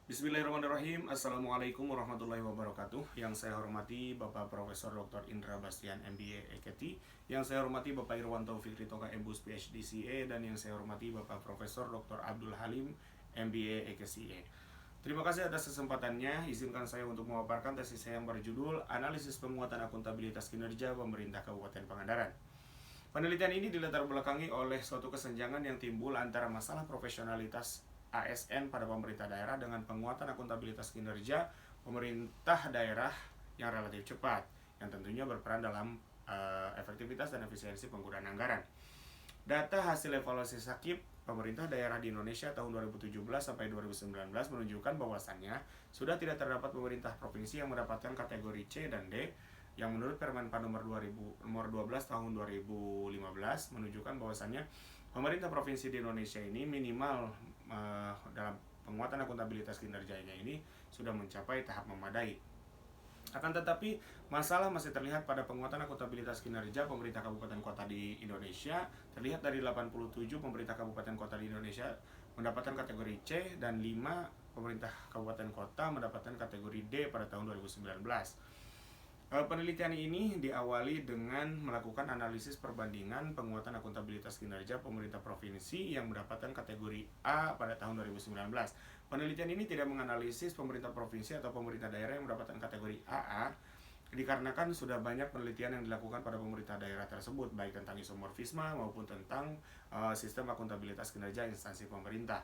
Bismillahirrahmanirrahim. Assalamualaikum warahmatullahi wabarakatuh. Yang saya hormati Bapak Profesor Dr. Indra Bastian MBA EKETI, yang saya hormati Bapak Irwanto Fikri Toka Embus PhD CA, dan yang saya hormati Bapak Profesor Dr. Abdul Halim MBA EKCA. Terima kasih atas kesempatannya. Izinkan saya untuk memaparkan tesis saya yang berjudul Analisis Penguatan Akuntabilitas Kinerja Pemerintah Kabupaten Pangandaran. Penelitian ini dilatar belakangi oleh suatu kesenjangan yang timbul antara masalah profesionalitas ASN pada pemerintah daerah dengan penguatan akuntabilitas kinerja pemerintah daerah yang relatif cepat, yang tentunya berperan dalam efektivitas dan efisiensi penggunaan anggaran. Data hasil evaluasi SAKIP pemerintah daerah di Indonesia tahun 2017 sampai 2019 menunjukkan bahwasannya sudah tidak terdapat pemerintah provinsi yang mendapatkan kategori C dan D, yang menurut Permenpan nomor 12 tahun 2015 menunjukkan bahwasannya pemerintah provinsi di Indonesia ini minimal dalam penguatan akuntabilitas kinerjanya ini sudah mencapai tahap memadai. Akan tetapi, masalah masih terlihat pada penguatan akuntabilitas kinerja pemerintah kabupaten kota di Indonesia. Terlihat dari 87 pemerintah kabupaten kota di Indonesia mendapatkan kategori C dan 5 pemerintah kabupaten kota mendapatkan kategori D pada tahun 2019. Penelitian ini diawali dengan melakukan analisis perbandingan penguatan akuntabilitas kinerja pemerintah provinsi yang mendapatkan kategori A pada tahun 2019. Penelitian ini tidak menganalisis pemerintah provinsi atau pemerintah daerah yang mendapatkan kategori AA, dikarenakan sudah banyak penelitian yang dilakukan pada pemerintah daerah tersebut, baik tentang isomorfisme maupun tentang sistem akuntabilitas kinerja instansi pemerintah.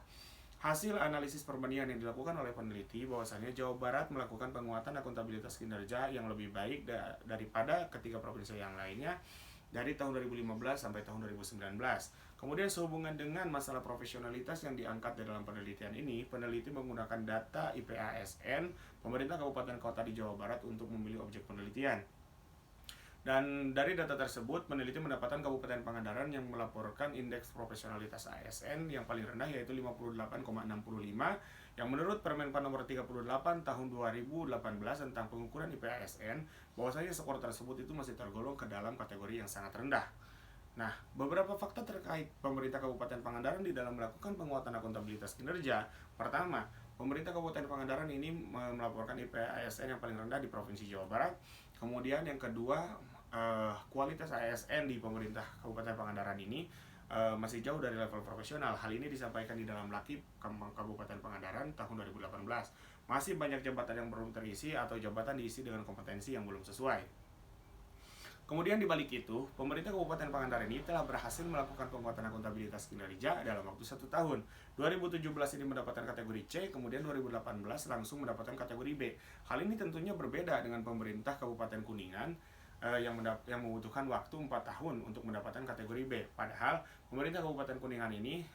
Hasil analisis perbandingan yang dilakukan oleh peneliti bahwasannya Jawa Barat melakukan penguatan akuntabilitas kinerja yang lebih baik daripada ketiga provinsi yang lainnya dari tahun 2015 sampai tahun 2019. Kemudian sehubungan dengan masalah profesionalitas yang diangkat di dalam penelitian ini, peneliti menggunakan data IPASN pemerintah kabupaten kota di Jawa Barat untuk memilih objek penelitian. Dan dari data tersebut, peneliti mendapatkan Kabupaten Pangandaran yang melaporkan indeks profesionalitas ASN yang paling rendah, yaitu 58,65, yang menurut Permenpan nomor 38 tahun 2018 tentang pengukuran IPASN, bahwasanya skor tersebut itu masih tergolong ke dalam kategori yang sangat rendah. Nah, beberapa fakta terkait pemerintah Kabupaten Pangandaran di dalam melakukan penguatan akuntabilitas kinerja. Pertama, pemerintah Kabupaten Pangandaran ini melaporkan IPASN yang paling rendah di Provinsi Jawa Barat. Kemudian yang kedua, kualitas ASN di pemerintah Kabupaten Pangandaran ini masih jauh dari level profesional. Hal ini disampaikan di dalam Lakip Kabupaten Pangandaran tahun 2018. Masih banyak jabatan yang belum terisi atau jabatan diisi dengan kompetensi yang belum sesuai. Kemudian di balik itu, pemerintah Kabupaten Pangandaran ini telah berhasil melakukan penguatan akuntabilitas kinerja dalam waktu 1 tahun. 2017 ini mendapatkan kategori C, kemudian 2018 langsung mendapatkan kategori B. Hal ini tentunya berbeda dengan pemerintah Kabupaten Kuningan yang membutuhkan waktu 4 tahun untuk mendapatkan kategori B. Padahal pemerintah Kabupaten Kuningan ini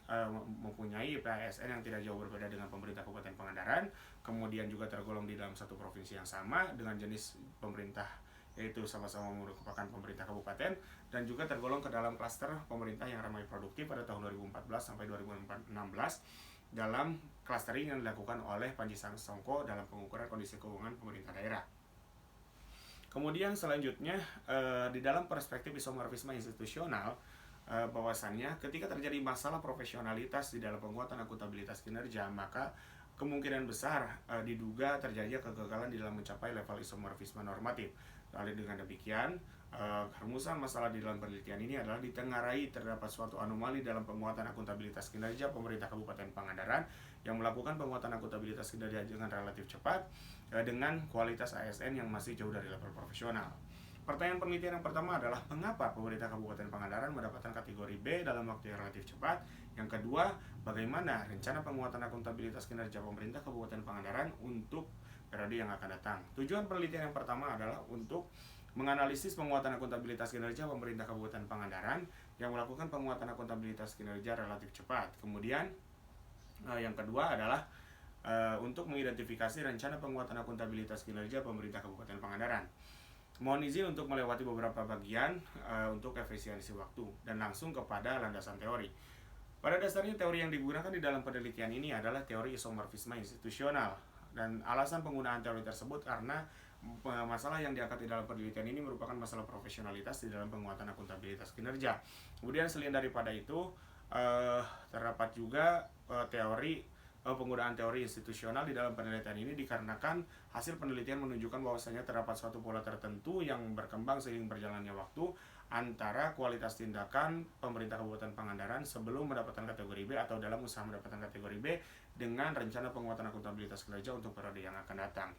mempunyai PASN yang tidak jauh berbeda dengan pemerintah Kabupaten Pangandaran, kemudian juga tergolong di dalam satu provinsi yang sama dengan jenis pemerintah, yaitu sama-sama merupakan pemerintah kabupaten, dan juga tergolong ke dalam klaster pemerintah yang ramai produktif pada tahun 2014 sampai 2016 dalam clustering yang dilakukan oleh Panji Sangko dalam pengukuran kondisi keuangan pemerintah daerah. Kemudian selanjutnya di dalam perspektif isomorfisme institusional, bahwasannya ketika terjadi masalah profesionalitas di dalam penguatan akuntabilitas kinerja, maka kemungkinan besar diduga terjadi kegagalan di dalam mencapai level isomorfisme normatif. Lalu dengan demikian, rumusan masalah di dalam penelitian ini adalah ditengarai terdapat suatu anomali dalam penguatan akuntabilitas kinerja pemerintah Kabupaten Pangandaran yang melakukan penguatan akuntabilitas kinerja dengan relatif cepat dengan kualitas ASN yang masih jauh dari level profesional. Pertanyaan penelitian yang pertama adalah mengapa pemerintah Kabupaten Pangandaran mendapatkan kategori B dalam waktu yang relatif cepat? Yang kedua, bagaimana rencana penguatan akuntabilitas kinerja pemerintah Kabupaten Pangandaran untuk periode yang akan datang? Tujuan penelitian yang pertama adalah untuk menganalisis penguatan akuntabilitas kinerja pemerintah Kabupaten Pangandaran yang melakukan penguatan akuntabilitas kinerja relatif cepat. Kemudian yang kedua adalah untuk mengidentifikasi rencana penguatan akuntabilitas kinerja pemerintah Kabupaten Pangandaran. Mohon izin untuk melewati beberapa bagian untuk efisiensi waktu dan langsung kepada landasan teori. Pada dasarnya teori yang digunakan di dalam penelitian ini adalah teori isomorfisme institusional, dan alasan penggunaan teori tersebut karena masalah yang diangkat di dalam penelitian ini merupakan masalah profesionalitas di dalam penguatan akuntabilitas kinerja. Kemudian selain daripada itu terdapat juga teori penggunaan teori institusional di dalam penelitian ini dikarenakan hasil penelitian menunjukkan bahwasanya terdapat suatu pola tertentu yang berkembang seiring berjalannya waktu antara kualitas tindakan pemerintah Kabupaten Pangandaran sebelum mendapatkan kategori B atau dalam usaha mendapatkan kategori B dengan rencana penguatan akuntabilitas kinerja untuk periode yang akan datang.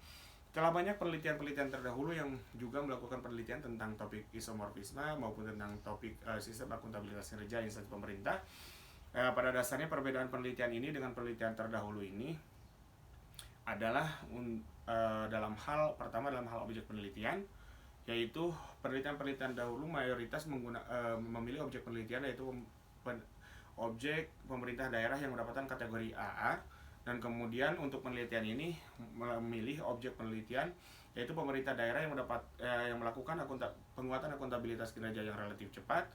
Telah banyak penelitian-penelitian terdahulu yang juga melakukan penelitian tentang topik isomorfisme maupun tentang topik sistem akuntabilitas kinerja instansi pemerintah. Pada dasarnya perbedaan penelitian ini dengan penelitian terdahulu ini adalah dalam hal objek penelitian, yaitu penelitian-penelitian dahulu mayoritas memilih objek penelitian yaitu objek pemerintah daerah yang mendapatkan kategori AA, dan kemudian untuk penelitian ini memilih objek penelitian yaitu pemerintah daerah yang melakukan penguatan akuntabilitas kinerja yang relatif cepat,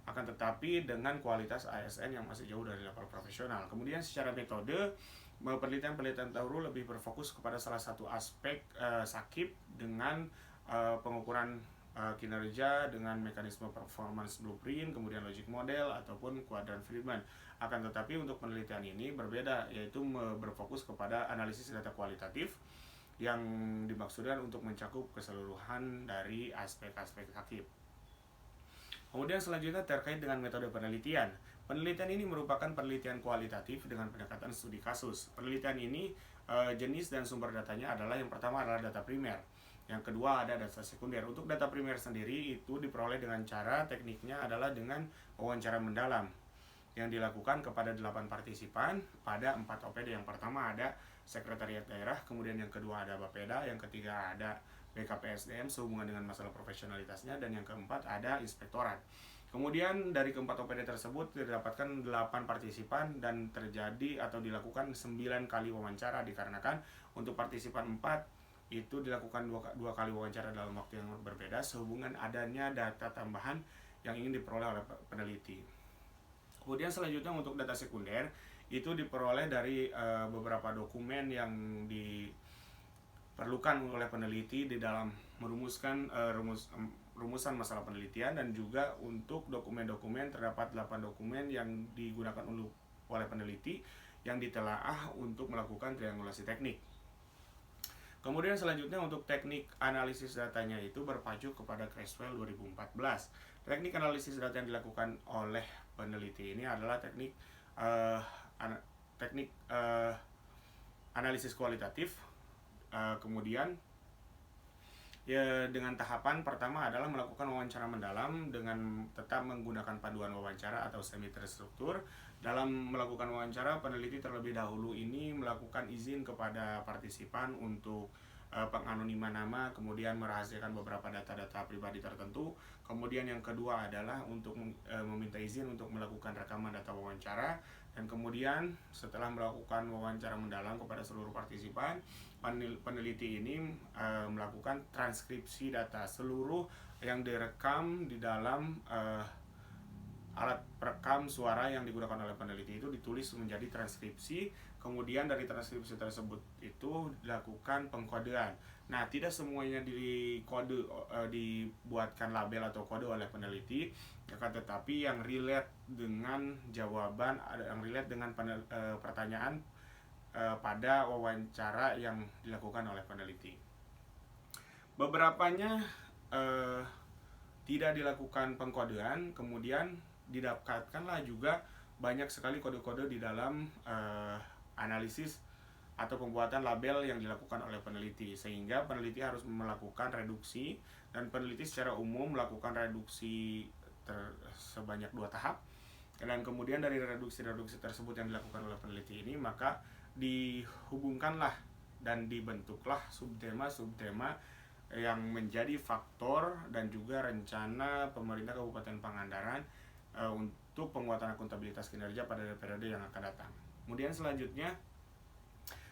akan tetapi dengan kualitas ASN yang masih jauh dari level profesional. Kemudian secara metode, penelitian-penelitian dahulu lebih berfokus kepada salah satu aspek sakit dengan pengukuran kinerja dengan mekanisme performance blueprint, kemudian logic model ataupun kuadran Friedman. Akan tetapi untuk penelitian ini berbeda, yaitu berfokus kepada analisis data kualitatif yang dimaksudkan untuk mencakup keseluruhan dari aspek-aspek sakit. Kemudian selanjutnya terkait dengan metode penelitian. Penelitian ini merupakan penelitian kualitatif dengan pendekatan studi kasus. Penelitian ini jenis dan sumber datanya adalah yang pertama adalah data primer. Yang kedua ada data sekunder. Untuk data primer sendiri itu diperoleh dengan cara tekniknya adalah dengan wawancara mendalam yang dilakukan kepada 8 partisipan pada 4 OPD. Yang pertama ada Sekretariat Daerah, kemudian yang kedua ada Bapeda, yang ketiga ada BKPSDM sehubungan dengan masalah profesionalitasnya, dan yang keempat ada inspektorat. Kemudian dari keempat OPD tersebut didapatkan 8 partisipan dan terjadi atau dilakukan 9 kali wawancara, dikarenakan untuk partisipan 4 itu dilakukan 2 kali wawancara dalam waktu yang berbeda sehubungan adanya data tambahan yang ingin diperoleh oleh peneliti. Kemudian selanjutnya untuk data sekunder itu diperoleh dari beberapa dokumen yang diperlukan oleh peneliti di dalam merumuskan rumusan masalah penelitian, dan juga untuk dokumen-dokumen terdapat 8 dokumen yang digunakan oleh peneliti yang ditelaah untuk melakukan triangulasi teknik. Kemudian selanjutnya untuk teknik analisis datanya itu berpacu kepada Creswell 2014. Teknik analisis data yang dilakukan oleh peneliti ini adalah teknik analisis kualitatif. Kemudian ya, dengan tahapan pertama adalah melakukan wawancara mendalam dengan tetap menggunakan panduan wawancara atau semi terstruktur. Dalam melakukan wawancara, peneliti terlebih dahulu ini melakukan izin kepada partisipan untuk penganoniman nama, kemudian merahasiakan beberapa data-data pribadi tertentu. Kemudian yang kedua adalah untuk meminta izin untuk melakukan rekaman data wawancara, dan kemudian setelah melakukan wawancara mendalam kepada seluruh partisipan, peneliti ini melakukan transkripsi data seluruh yang direkam di dalam alat perekam suara yang digunakan oleh peneliti itu ditulis menjadi transkripsi. Kemudian dari transkripsi tersebut itu dilakukan pengkodean. Nah, tidak semuanya dibuatkan label atau kode oleh peneliti, akan tetapi yang relate dengan jawaban, yang relate dengan pertanyaan pada wawancara yang dilakukan oleh peneliti. Beberapanya tidak dilakukan pengkodean, kemudian didapatkanlah juga banyak sekali kode-kode di dalam analisis atau pembuatan label yang dilakukan oleh peneliti, sehingga peneliti harus melakukan reduksi, dan peneliti secara umum melakukan reduksi sebanyak 2 tahap. Dan kemudian dari reduksi-reduksi tersebut yang dilakukan oleh peneliti ini, maka dihubungkanlah dan dibentuklah subtema-subtema yang menjadi faktor dan juga rencana pemerintah Kabupaten Pangandaran untuk penguatan akuntabilitas kinerja pada periode yang akan datang. Kemudian selanjutnya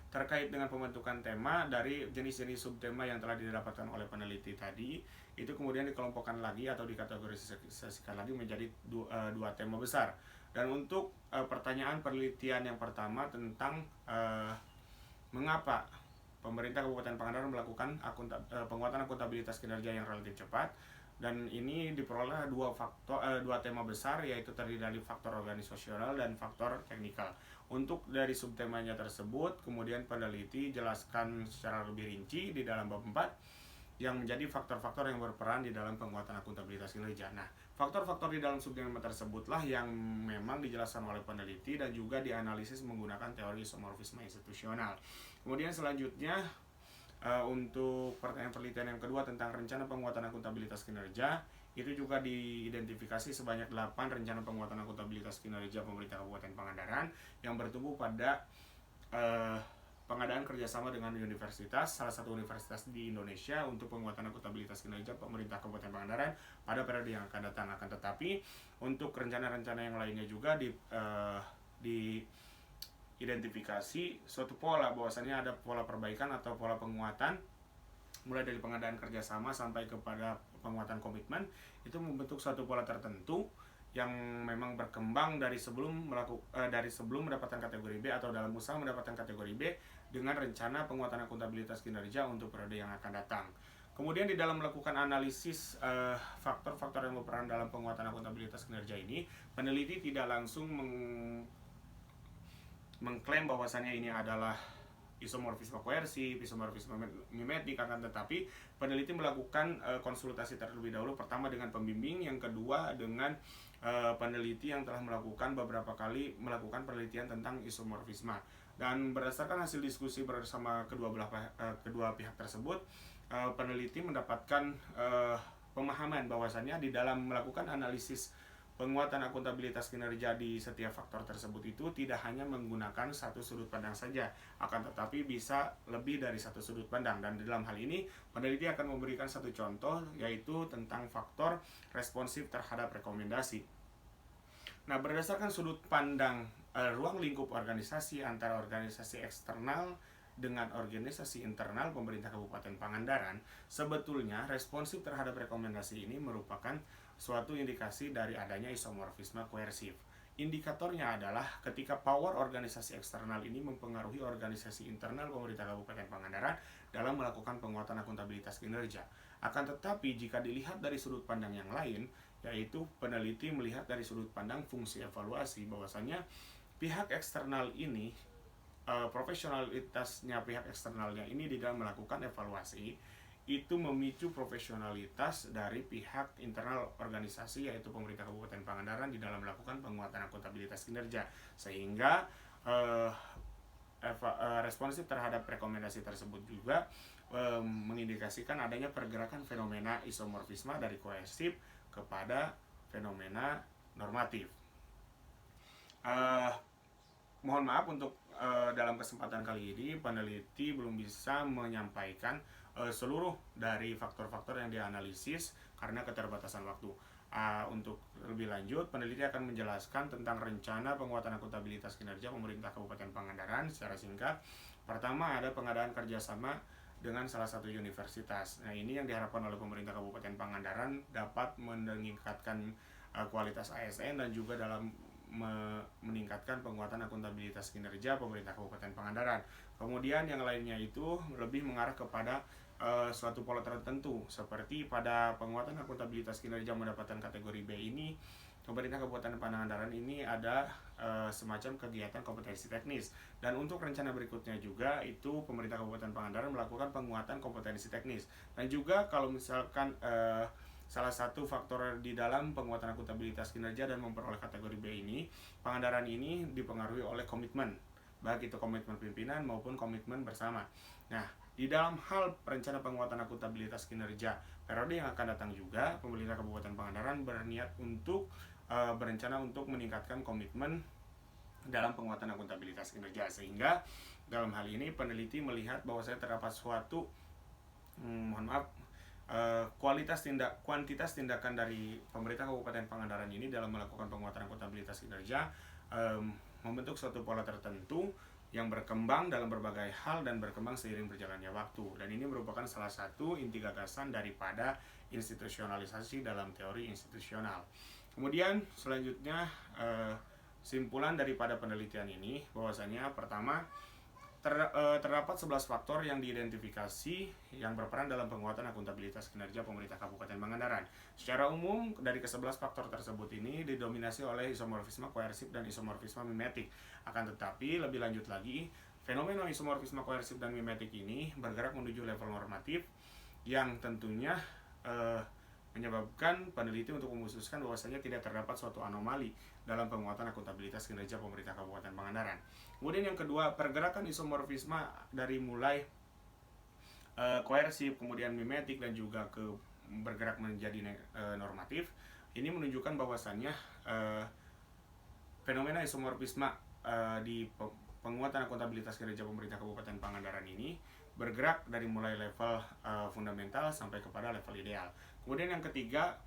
terkait dengan pembentukan tema dari jenis-jenis subtema yang telah didapatkan oleh peneliti tadi, itu kemudian dikelompokkan lagi atau dikategorisasikan lagi menjadi 2 tema besar. Dan untuk pertanyaan penelitian yang pertama tentang mengapa pemerintah Kabupaten Pangandaran melakukan penguatan akuntabilitas kinerja yang relatif cepat, dan ini diperoleh 2 tema besar, yaitu terdiri dari faktor organisasional dan faktor teknikal. Untuk dari subtemanya tersebut, kemudian peneliti jelaskan secara lebih rinci di dalam bab 4 yang menjadi faktor-faktor yang berperan di dalam penguatan akuntabilitas kinerja. Nah, faktor-faktor di dalam subtema tersebutlah yang memang dijelaskan oleh peneliti dan juga dianalisis menggunakan teori isomorfisme institusional. Kemudian selanjutnya untuk pertanyaan penelitian yang kedua tentang rencana penguatan akuntabilitas kinerja, itu juga diidentifikasi sebanyak 8 rencana penguatan akuntabilitas kinerja pemerintah Kabupaten Pangandaran yang bertumbuh pada pengadaan kerjasama dengan universitas, salah satu universitas di Indonesia untuk penguatan akuntabilitas kinerja pemerintah Kabupaten Pangandaran pada periode yang akan datang. Akan tetapi untuk rencana-rencana yang lainnya juga diidentifikasi suatu pola, bahwasannya ada pola perbaikan atau pola penguatan mulai dari pengadaan kerjasama sampai kepada penguatan komitmen, itu membentuk suatu pola tertentu yang memang berkembang dari sebelum mendapatkan kategori B atau dalam usaha mendapatkan kategori B dengan rencana penguatan akuntabilitas kinerja untuk periode yang akan datang. Kemudian di dalam melakukan analisis faktor-faktor yang berperan dalam penguatan akuntabilitas kinerja ini, peneliti tidak langsung mengklaim bahwasannya ini adalah isomorfisme koersif, isomorfisme mimetik, akan tetapi peneliti melakukan konsultasi terlebih dahulu, pertama dengan pembimbing, yang kedua dengan peneliti yang telah beberapa kali melakukan penelitian tentang isomorfisme. Dan berdasarkan hasil diskusi bersama kedua pihak tersebut, peneliti mendapatkan pemahaman bahwasannya di dalam melakukan analisis penguatan akuntabilitas kinerja di setiap faktor tersebut itu tidak hanya menggunakan satu sudut pandang saja, akan tetapi bisa lebih dari satu sudut pandang. Dan dalam hal ini, peneliti akan memberikan satu contoh, yaitu tentang faktor responsif terhadap rekomendasi. Nah, berdasarkan sudut pandang ruang lingkup organisasi antara organisasi eksternal dengan organisasi internal pemerintah Kabupaten Pangandaran, sebetulnya responsif terhadap rekomendasi ini merupakan suatu indikasi dari adanya isomorfisme koersif. Indikatornya adalah ketika power organisasi eksternal ini mempengaruhi organisasi internal pemerintah Kabupaten Pangandaran dalam melakukan penguatan akuntabilitas kinerja. Akan tetapi jika dilihat dari sudut pandang yang lain, yaitu peneliti melihat dari sudut pandang fungsi evaluasi, bahwasanya pihak eksternal ini, profesionalitasnya pihak eksternalnya ini di dalam melakukan evaluasi itu memicu profesionalitas dari pihak internal organisasi, yaitu pemerintah Kabupaten Pangandaran di dalam melakukan penguatan akuntabilitas kinerja, sehingga responsif terhadap rekomendasi tersebut juga mengindikasikan adanya pergerakan fenomena isomorfisme dari koersif kepada fenomena normatif. Mohon maaf untuk dalam kesempatan kali ini peneliti belum bisa menyampaikan seluruh dari faktor-faktor yang dianalisis karena keterbatasan waktu. Untuk lebih lanjut, peneliti akan menjelaskan tentang rencana penguatan akuntabilitas kinerja pemerintah Kabupaten Pangandaran secara singkat. Pertama, ada pengadaan kerjasama dengan salah satu universitas. Nah, ini yang diharapkan oleh pemerintah Kabupaten Pangandaran dapat meningkatkan kualitas ASN dan juga dalam meningkatkan penguatan akuntabilitas kinerja pemerintah Kabupaten Pangandaran. Kemudian yang lainnya itu lebih mengarah kepada suatu pola tertentu, seperti pada penguatan akuntabilitas kinerja mendapatkan kategori B ini, pemerintah Kabupaten Pangandaran ini ada semacam kegiatan kompetensi teknis. Dan untuk rencana berikutnya juga itu pemerintah Kabupaten Pangandaran melakukan penguatan kompetensi teknis. Dan juga kalau misalkan salah satu faktor di dalam penguatan akuntabilitas kinerja dan memperoleh kategori B ini, Pangandaran ini dipengaruhi oleh komitmen, baik itu komitmen pimpinan maupun komitmen bersama. Nah, di dalam hal rencana penguatan akuntabilitas kinerja periode yang akan datang juga, pemerintah Kabupaten Pangandaran berniat untuk berencana untuk meningkatkan komitmen dalam penguatan akuntabilitas kinerja, sehingga dalam hal ini peneliti melihat bahwa saya terdapat suatu kuantitas tindakan dari pemerintah Kabupaten Pangandaran ini dalam melakukan penguatan akuntabilitas kinerja membentuk suatu pola tertentu yang berkembang dalam berbagai hal dan berkembang seiring berjalannya waktu. Dan ini merupakan salah satu inti gagasan daripada institusionalisasi dalam teori institusional. Kemudian selanjutnya simpulan daripada penelitian ini bahwasanya pertama, Terdapat 11 faktor yang diidentifikasi yang berperan dalam penguatan akuntabilitas kinerja pemerintah Kabupaten Pangandaran. Secara umum, dari ke-11 faktor tersebut ini didominasi oleh isomorfisme koersif dan isomorfisme mimetik. Akan tetapi, lebih lanjut lagi, fenomena isomorfisme koersif dan mimetik ini bergerak menuju level normatif yang tentunya menyebabkan peneliti untuk memutuskan bahwasanya tidak terdapat suatu anomali dalam penguatan akuntabilitas kinerja pemerintah Kabupaten Pangandaran. Kemudian yang kedua, pergerakan isomorfisme dari mulai koersif, kemudian mimetik, dan juga bergerak menjadi normatif. Ini menunjukkan bahwasannya fenomena isomorfisme di penguatan akuntabilitas kinerja pemerintah Kabupaten Pangandaran ini bergerak dari mulai level fundamental sampai kepada level ideal. Kemudian yang ketiga,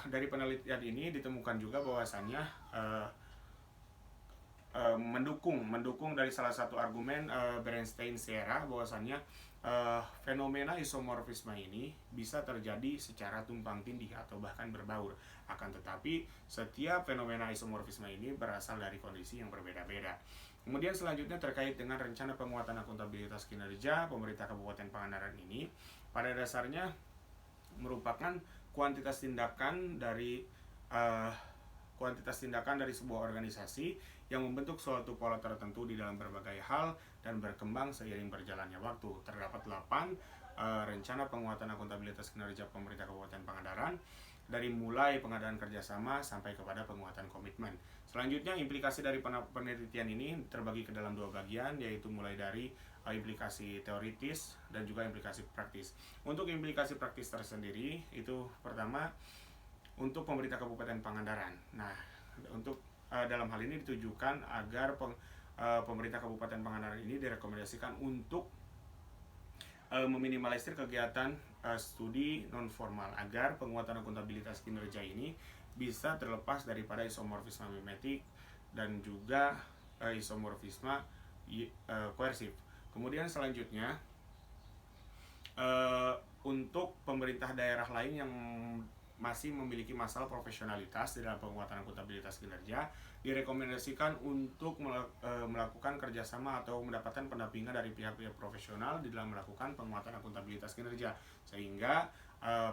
dari penelitian ini ditemukan juga bahwasannya mendukung dari salah satu argumen Bernstein Sierra bahwasannya fenomena isomorfisme ini bisa terjadi secara tumpang tindih atau bahkan berbaur. Akan tetapi setiap fenomena isomorfisme ini berasal dari kondisi yang berbeda-beda. Kemudian selanjutnya terkait dengan rencana penguatan akuntabilitas kinerja pemerintah Kabupaten Pangandaran ini, pada dasarnya merupakan kuantitas tindakan dari sebuah organisasi yang membentuk suatu pola tertentu di dalam berbagai hal dan berkembang seiring berjalannya waktu. Terdapat 8 rencana penguatan akuntabilitas kinerja pemerintah Kabupaten Pangandaran, dari mulai pengadaan kerjasama sampai kepada penguatan komitmen. Selanjutnya, implikasi dari penelitian ini terbagi ke dalam 2 bagian, yaitu mulai dari implikasi teoritis dan juga implikasi praktis. Untuk implikasi praktis tersendiri, itu pertama untuk pemerintah Kabupaten Pangandaran. Nah, untuk dalam hal ini ditujukan agar pemerintah Kabupaten Pangandaran ini direkomendasikan untuk meminimalisir kegiatan studi non formal agar penguatan akuntabilitas kinerja ini bisa terlepas daripada isomorfisme mimetik dan juga isomorfisme koersif. Kemudian selanjutnya, untuk pemerintah daerah lain yang masih memiliki masalah profesionalitas di dalam penguatan akuntabilitas kinerja, direkomendasikan untuk melakukan kerjasama atau mendapatkan pendampingan dari pihak-pihak profesional di dalam melakukan penguatan akuntabilitas kinerja, sehingga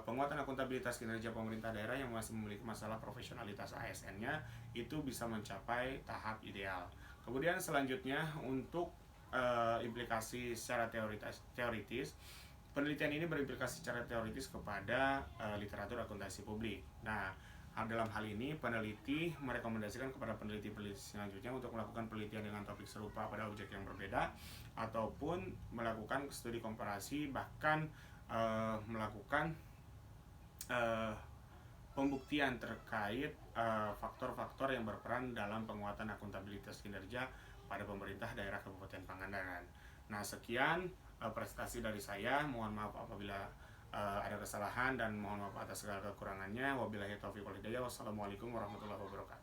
penguatan akuntabilitas kinerja pemerintah daerah yang masih memiliki masalah profesionalitas ASN-nya itu bisa mencapai tahap ideal. Kemudian selanjutnya, untuk implikasi secara teoritis, penelitian ini berimplikasi secara teoritis kepada literatur akuntansi publik. Nah, dalam hal ini peneliti merekomendasikan kepada peneliti-peneliti selanjutnya untuk melakukan penelitian dengan topik serupa pada objek yang berbeda, ataupun melakukan studi komparasi, bahkan melakukan pembuktian terkait faktor-faktor yang berperan dalam penguatan akuntabilitas kinerja pada pemerintah daerah Kabupaten Pangandaran. Nah, sekian prestasi dari saya. Mohon maaf apabila ada kesalahan dan mohon maaf atas segala kekurangannya. Wabillahi taufiq wal hidayah. Wassalamualaikum warahmatullahi wabarakatuh.